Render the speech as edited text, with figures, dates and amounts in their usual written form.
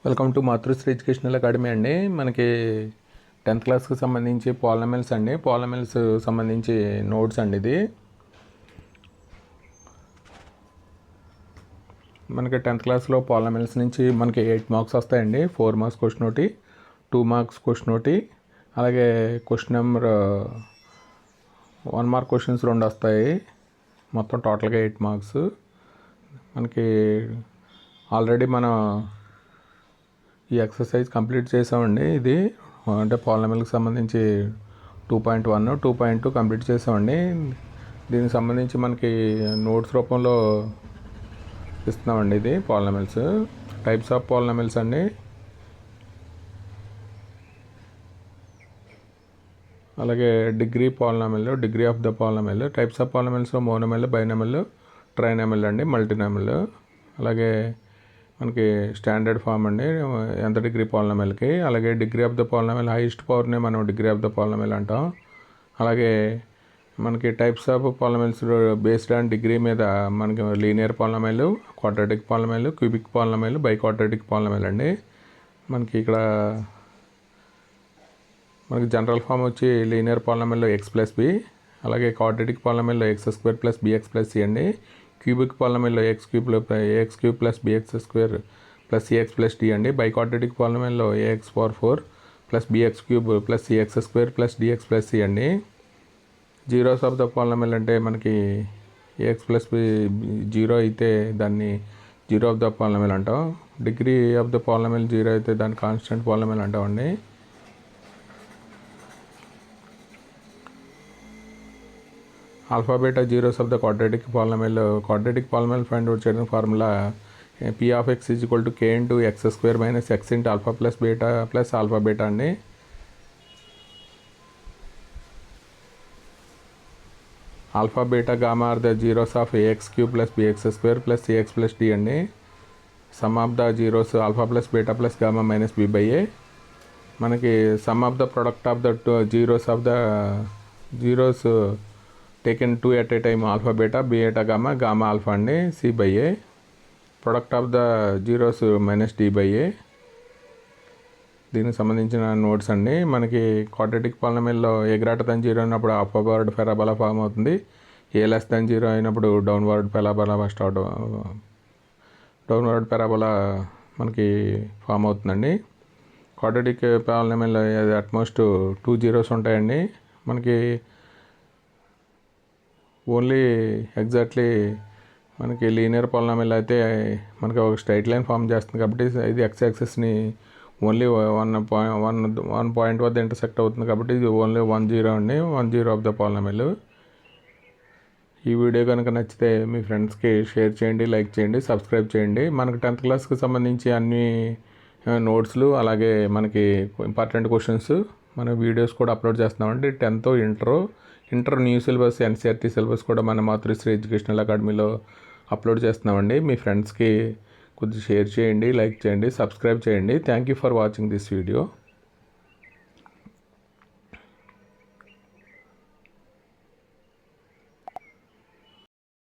Welcome to Matrusri educational academy అండి. మనకి 10th క్లాస్కి సంబంధించి పాలినామిల్స్ అండి. పాలినామిల్స్ సంబంధించి నోట్స్ అండి. ఇది మనకి 10th క్లాస్లో పాలినామిల్స్ నుంచి మనకి 8 మార్క్స్ వస్తాయండి. 4 మార్క్స్ క్వశ్చన్ ఒకటి, 2 మార్క్స్ క్వశ్చన్ ఒకటి, అలాగే క్వశ్చన్ నెంబర్ 1 మార్క్ క్వశ్చన్స్ 2 వస్తాయి. మొత్తం టోటల్గా 8 మార్క్స్. మనకి ఆల్రెడీ మనం ఈ ఎక్సర్సైజ్ కంప్లీట్ చేసామండి. ఇది అంటే పాలినామిల్కి సంబంధించి 2.1, 2.2 కంప్లీట్ చేసామండి. దీనికి సంబంధించి మనకి నోట్స్ రూపంలో ఇస్తున్నామండి. ఇది పాలినామిల్స్, టైప్స్ ఆఫ్ పాలినామిల్స్ అండి. అలాగే degree polynomial, degree of the polynomial, types of పాలినామిల్స్లో మోనోమిల్, బైనామిల్, ట్రైనామిల్ అండి, మల్టీనామిల్. అలాగే మనకి స్టాండర్డ్ ఫామ్ అండి ఎంత డిగ్రీ పాలినామిల్కి. అలాగే degree of the polynomial, highest పవర్ని మనం డిగ్రీ ఆఫ్ ద పాలినామిల్ అంటాం. అలాగే మనకి types of polynomials based on degree మీద మనకి linear polynomial, quadratic polynomial, cubic polynomial, biquadratic polynomial అండి. మనకి ఇక్కడ మనకి జనరల్ ఫామ్ వచ్చి లీనియర్ పాలినామిల్లో x+b, అలాగే క్వాడ్రాటిక్ పాలినామిల్లో x² + bx + c అండి. క్యూబిక్ పాలినామిల్లో ax³ + bx² + cx + d అండి. బైక్వాడ్రాటిక్ పాలినామిల్లో ax⁴ + bx³ + cx² + dx + c అండి. జీరోస్ ఆఫ్ ద పాలినామిల్ అంటే మనకి ax+b 0 అయితే దాన్ని జీరో ఆఫ్ ద పాలినామిల్ అంటాం. డిగ్రీ ఆఫ్ ద పాలినామిల్ 0 అయితే దాన్ని కాన్స్టెంట్ పాలినామిల్ అంటామండి. Alpha beta zeros of the quadratic polynomial find out చేయడం formula p of x = k × x² - x × alpha + beta + alpha beta అండి. Alpha beta gamma are the zeros of ax³ + bx² + cx + d అండి. Sum of the zeros alpha + beta + gamma - b/a. మనకి sum of the product of the zeros taken 2 at a time, alpha beta, beta gamma, gamma alpha అండి, c/a. Product of the zeros -d/a. దీనికి సంబంధించిన notes అండి. మనకి quadratic పాలినామిల్లో a > 0 అయినప్పుడు upward parabola form అవుతుంది. a < 0 అయినప్పుడు downward parabola మనకి form అవుతుందండి. క్వాడ్రాటిక్ పాలినామిల్లో అట్మోస్ట్ 2 జీరోస్ ఉంటాయండి. మనకి ఓన్లీ ఎగ్జాక్ట్లీ మనకి లీనియర్ పాలినామిల్ అయితే మనకి ఒక స్ట్రైట్ లైన్ ఫామ్ చేస్తుంది కాబట్టి ఇది x యాక్సిస్ని ఓన్లీ 1 పాయింట్ వద్ద ఇంటర్సెక్ట్ అవుతుంది కాబట్టి ఇది ఓన్లీ 1 0 అండి, 1 0 ఆఫ్ ద పాలినామిల్. ఈ వీడియో కనుక నచ్చితే మీ ఫ్రెండ్స్కి షేర్ చేయండి, లైక్ చేయండి, సబ్స్క్రైబ్ చేయండి. మనకి 10th క్లాస్కి సంబంధించి అన్ని నోట్స్లు అలాగే మనకి ఇంపార్టెంట్ క్వశ్చన్స్ మన వీడియోస్ కూడా అప్లోడ్ చేస్తున్నామండి. 10th inter new syllabus, NCERT syllabus కూడా మన మాతృశ్రీ ఎడ్యుకేషనల్ అకాడమీలో అప్లోడ్ చేస్తున్నామండి. మీ ఫ్రెండ్స్కి కొద్దిగా షేర్ చేయండి, లైక్ చేయండి, సబ్స్క్రైబ్ చేయండి. Thank you for watching this video.